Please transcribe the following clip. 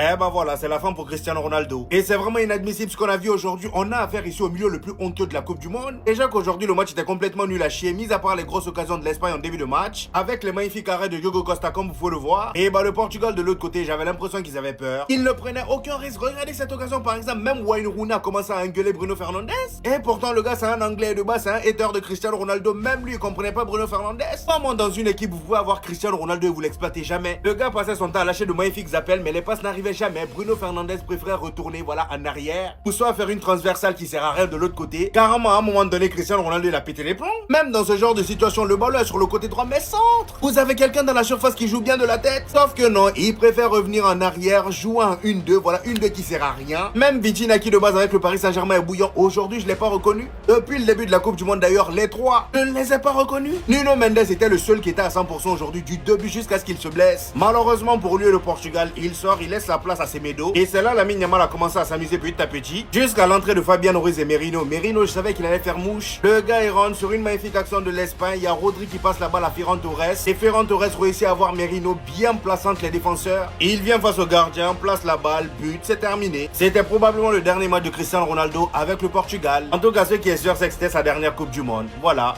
Eh ben voilà, c'est la fin pour Cristiano Ronaldo. Et c'est vraiment inadmissible ce qu'on a vu aujourd'hui. On a affaire ici au milieu le plus honteux de la Coupe du Monde. Déjà qu'aujourd'hui le match était complètement nul à chier, mis à part les grosses occasions de l'Espagne en début de match, avec les magnifiques arrêts de Diogo Costa comme vous pouvez le voir. Et bah le Portugal de l'autre côté, j'avais l'impression qu'ils avaient peur. Ils ne prenaient aucun risque. Regardez cette occasion par exemple, même Wayne Rooney a commencé à engueuler Bruno Fernandes. Et pourtant le gars c'est un anglais de base, c'est un hater de Cristiano Ronaldo. Même lui il comprenait pas Bruno Fernandes. Comment dans une équipe vous pouvez avoir Cristiano Ronaldo et vous l'exploitez jamais. Le gars passait son temps à lâcher de magnifiques appels, mais les passes n'arrivaient jamais. Bruno Fernandes préférait retourner voilà en arrière, ou soit faire une transversale qui sert à rien de l'autre côté. Carrément à un moment donné Cristiano Ronaldo il a pété les plombs. Même dans ce genre de situation, le ballon est sur le côté droit mais centre. Vous avez quelqu'un dans la surface qui joue bien de la tête. Sauf que non, il préfère revenir en arrière, jouer en 1-2, voilà 1-2 qui sert à rien. Même Vitinha qui de base avec le Paris Saint-Germain est bouillant, aujourd'hui je l'ai pas reconnu. Depuis le début de la Coupe du Monde d'ailleurs, les trois, je ne les ai pas reconnus. Nuno Mendes était le seul qui était à 100% aujourd'hui du début jusqu'à ce qu'il se blesse. Malheureusement pour lui et le Portugal, il sort, il laisse la place à Semedo. Et c'est là Lamine Yamal a commencé à s'amuser petit à petit. Jusqu'à l'entrée de Fabian Ruiz et Merino. Merino, je savais qu'il allait faire mouche. Le gars il rentre sur une magnifique action de l'Espagne. Il y a Rodri qui passe la balle à Ferran Torres. Et Ferran Torres réussit à avoir Merino bien placé entre les défenseurs. Il vient face au gardien, place la balle, but, c'est terminé. C'était probablement le dernier match de Cristiano Ronaldo avec le Portugal. En tout cas, ce qui est sûr, c'est que c'était sa dernière Coupe du Monde. Voilà.